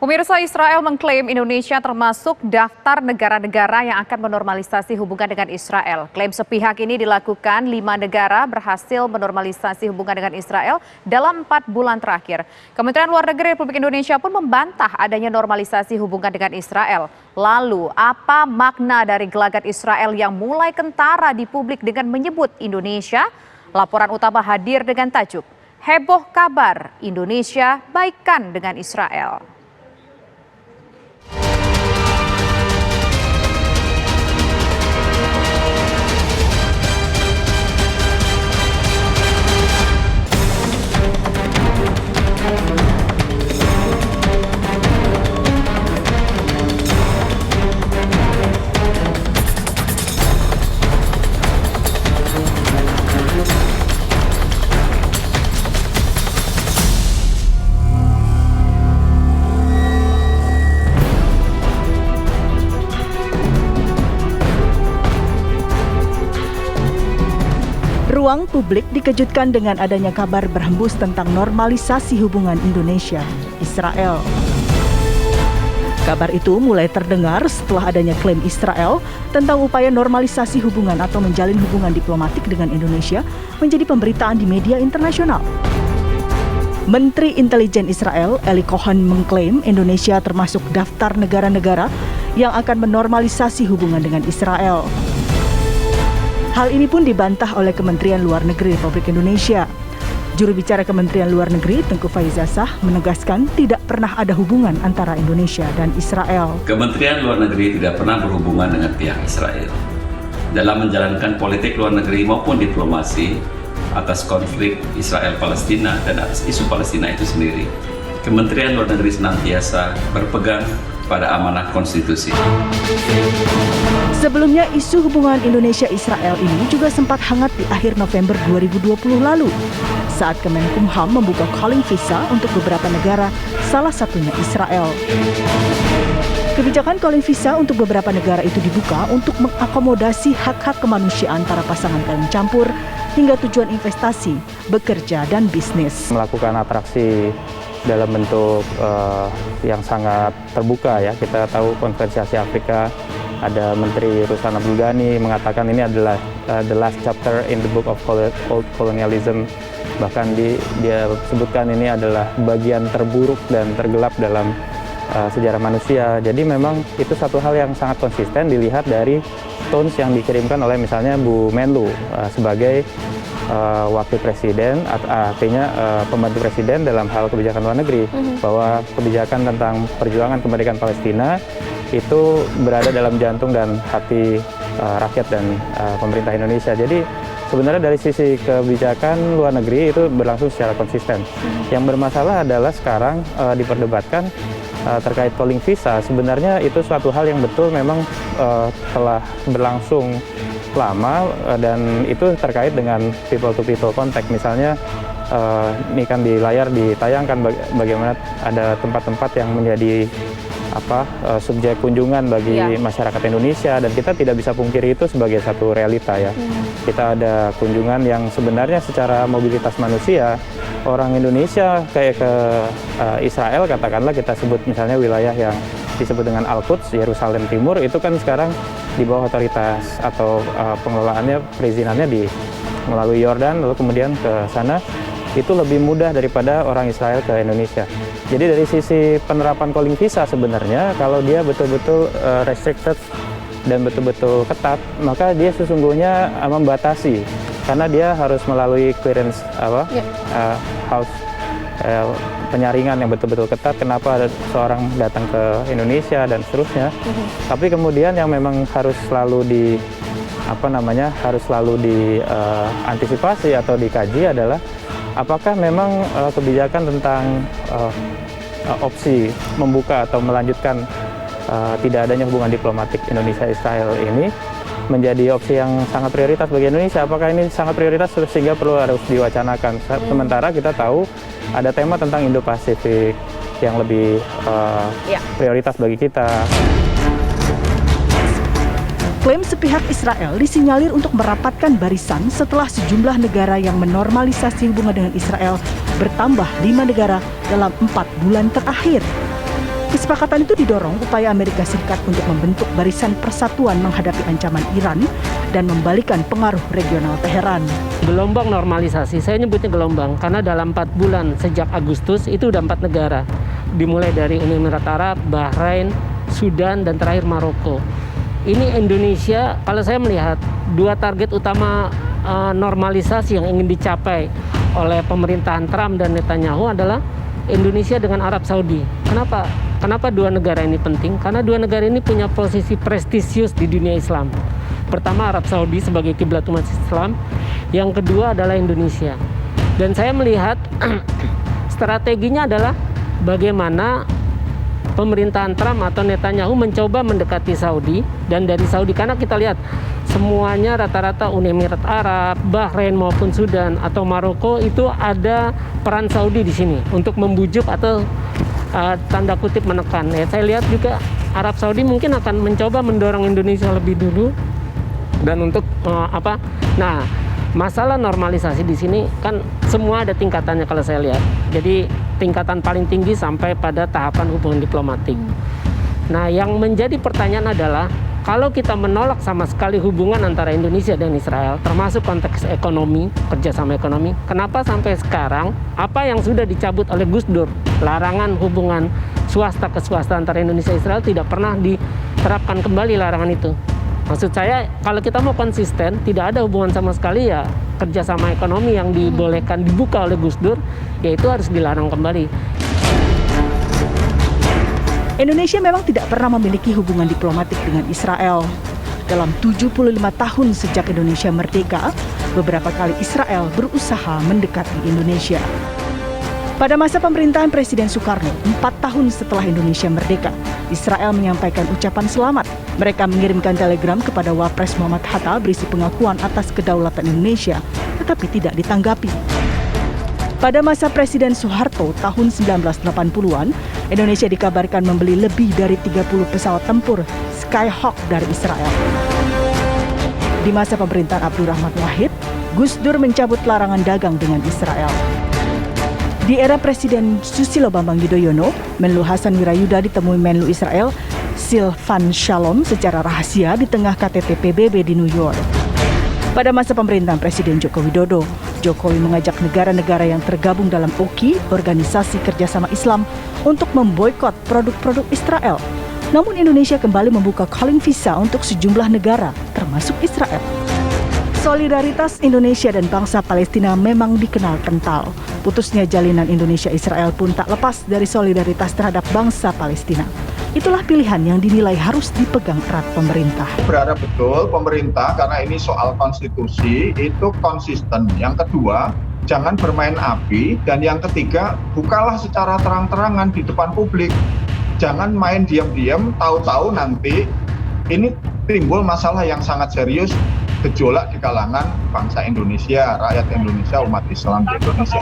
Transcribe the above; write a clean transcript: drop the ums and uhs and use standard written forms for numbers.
Pemirsa, Israel mengklaim Indonesia termasuk daftar negara-negara yang akan menormalisasi hubungan dengan Israel. Klaim sepihak ini dilakukan 5 negara berhasil menormalisasi hubungan dengan Israel dalam 4 bulan terakhir. Kementerian Luar Negeri Republik Indonesia pun membantah adanya normalisasi hubungan dengan Israel. Lalu, apa makna dari gelagat Israel yang mulai kentara di publik dengan menyebut Indonesia? Laporan utama hadir dengan tajuk Heboh Kabar Indonesia Baikan dengan Israel. Ruang publik dikejutkan dengan adanya kabar berhembus tentang normalisasi hubungan Indonesia-Israel. Kabar itu mulai terdengar setelah adanya klaim Israel tentang upaya normalisasi hubungan atau menjalin hubungan diplomatik dengan Indonesia menjadi pemberitaan di media internasional. Menteri Intelijen Israel, Eli Cohen, mengklaim Indonesia termasuk daftar negara-negara yang akan menormalisasi hubungan dengan Israel. Hal ini pun dibantah oleh Kementerian Luar Negeri Republik Indonesia. Juru bicara Kementerian Luar Negeri, Tengku Faizasah, menegaskan tidak pernah ada hubungan antara Indonesia dan Israel. Kementerian Luar Negeri tidak pernah berhubungan dengan pihak Israel dalam menjalankan politik luar negeri maupun diplomasi atas konflik Israel-Palestina dan atas isu Palestina itu sendiri. Kementerian Luar Negeri senantiasa berpegang pada amanah konstitusi. Sebelumnya, isu hubungan Indonesia-Israel ini juga sempat hangat di akhir November 2020 lalu saat Kemenkumham membuka calling visa untuk beberapa negara, salah satunya Israel. Kebijakan calling visa untuk beberapa negara itu dibuka untuk mengakomodasi hak-hak kemanusiaan para pasangan kawin campur hingga tujuan investasi, bekerja, dan bisnis. Melakukan atraksi dalam bentuk yang sangat terbuka ya. Kita tahu Konferensi Asia Afrika, ada Menteri Ruslan Abdul Ghani mengatakan ini adalah the last chapter in the book of old colonialism. Bahkan dia sebutkan ini adalah bagian terburuk dan tergelap dalam sejarah manusia. Jadi memang itu satu hal yang sangat konsisten dilihat dari tones yang dikirimkan oleh misalnya Bu Menlu sebagai wakil presiden, artinya pembantu presiden dalam hal kebijakan luar negeri, bahwa kebijakan tentang perjuangan kemerdekaan Palestina itu berada dalam jantung dan hati rakyat dan pemerintah Indonesia. Jadi sebenarnya dari sisi kebijakan luar negeri itu berlangsung secara konsisten. Yang bermasalah adalah sekarang diperdebatkan terkait calling visa. Sebenarnya itu suatu hal yang betul memang telah berlangsung lama dan itu terkait dengan people to people contact. Misalnya ini kan di layar ditayangkan bagaimana ada tempat-tempat yang menjadi subjek kunjungan bagi masyarakat Indonesia, dan kita tidak bisa pungkiri itu sebagai satu realita ya. Kita ada kunjungan yang sebenarnya secara mobilitas manusia orang Indonesia kayak ke Israel, katakanlah kita sebut misalnya wilayah yang disebut dengan Al-Quds, Yerusalem Timur, itu kan sekarang di bawah otoritas atau pengelolaannya, perizinannya melalui Yordan, lalu kemudian ke sana itu lebih mudah daripada orang Israel ke Indonesia. Jadi dari sisi penerapan calling visa sebenarnya kalau dia betul-betul restricted dan betul-betul ketat, maka dia sesungguhnya membatasi karena dia harus melalui clearance house penyaringan yang betul-betul ketat. Kenapa ada seorang datang ke Indonesia dan seterusnya. Tapi kemudian yang memang harus selalu diantisipasi atau dikaji adalah apakah memang kebijakan tentang opsi membuka atau melanjutkan tidak adanya hubungan diplomatik Indonesia-Israel ini menjadi opsi yang sangat prioritas bagi Indonesia. Apakah ini sangat prioritas sehingga harus diwacanakan? Sementara kita tahu ada tema tentang Indo-Pasifik yang lebih prioritas bagi kita. Klaim sepihak Israel disinyalir untuk merapatkan barisan setelah sejumlah negara yang menormalisasi hubungan dengan Israel bertambah 5 negara dalam 4 bulan terakhir. Kesepakatan itu didorong upaya Amerika Serikat untuk membentuk barisan persatuan menghadapi ancaman Iran dan membalikan pengaruh regional Teheran. Gelombang normalisasi, saya nyebutnya gelombang karena dalam 4 bulan sejak Agustus itu udah 4 negara. Dimulai dari Uni Emirat Arab, Bahrain, Sudan, dan terakhir Maroko. Ini Indonesia, kalau saya melihat 2 target utama normalisasi yang ingin dicapai oleh pemerintahan Trump dan Netanyahu adalah Indonesia dengan Arab Saudi. Kenapa 2 negara ini penting? Karena 2 negara ini punya posisi prestisius di dunia Islam. Pertama Arab Saudi sebagai kiblat umat Islam, yang kedua adalah Indonesia. Dan saya melihat strateginya adalah bagaimana pemerintahan Trump atau Netanyahu mencoba mendekati Saudi, dan dari Saudi, karena kita lihat semuanya rata-rata Uni Emirat Arab, Bahrain maupun Sudan atau Maroko itu ada peran Saudi di sini untuk membujuk atau tanda kutip menekan. Ya, saya lihat juga Arab Saudi mungkin akan mencoba mendorong Indonesia lebih dulu dan untuk Nah, masalah normalisasi di sini kan semua ada tingkatannya kalau saya lihat. Jadi tingkatan paling tinggi sampai pada tahapan hubungan diplomatik. Nah, yang menjadi pertanyaan adalah kalau kita menolak sama sekali hubungan antara Indonesia dan Israel, termasuk konteks ekonomi, kerjasama ekonomi, kenapa sampai sekarang apa yang sudah dicabut oleh Gus Dur, larangan hubungan swasta ke swasta antara Indonesia dan Israel, tidak pernah diterapkan kembali larangan itu? Maksud saya, kalau kita mau konsisten, tidak ada hubungan sama sekali, ya kerjasama ekonomi yang dibolehkan dibuka oleh Gus Dur, ya itu harus dilarang kembali. Indonesia memang tidak pernah memiliki hubungan diplomatik dengan Israel. Dalam 75 tahun sejak Indonesia merdeka, beberapa kali Israel berusaha mendekati Indonesia. Pada masa pemerintahan Presiden Soekarno, 4 tahun setelah Indonesia merdeka, Israel menyampaikan ucapan selamat. Mereka mengirimkan telegram kepada Wapres Muhammad Hatta berisi pengakuan atas kedaulatan Indonesia, tetapi tidak ditanggapi. Pada masa Presiden Soeharto tahun 1980-an, Indonesia dikabarkan membeli lebih dari 30 pesawat tempur Skyhawk dari Israel. Di masa pemerintahan Abdurrahman Wahid, Gus Dur mencabut larangan dagang dengan Israel. Di era Presiden Susilo Bambang Yudhoyono, Menlu Hasan Wirayuda ditemui Menlu Israel Silvan Shalom secara rahasia di tengah KTT PBB di New York. Pada masa pemerintahan Presiden Joko Widodo, Jokowi mengajak negara-negara yang tergabung dalam OKI, Organisasi Kerjasama Islam, untuk memboikot produk-produk Israel. Namun Indonesia kembali membuka calling visa untuk sejumlah negara, termasuk Israel. Solidaritas Indonesia dan bangsa Palestina memang dikenal kental. Putusnya jalinan Indonesia-Israel pun tak lepas dari solidaritas terhadap bangsa Palestina. Itulah pilihan yang dinilai harus dipegang erat pemerintah. Berharap betul pemerintah, karena ini soal konstitusi, itu konsisten. Yang kedua, jangan bermain api. Dan yang ketiga, bukalah secara terang-terangan di depan publik. Jangan main diam-diam, tahu-tahu nanti ini timbul masalah yang sangat serius, gejolak di kalangan bangsa Indonesia, rakyat Indonesia, umat Islam di Indonesia.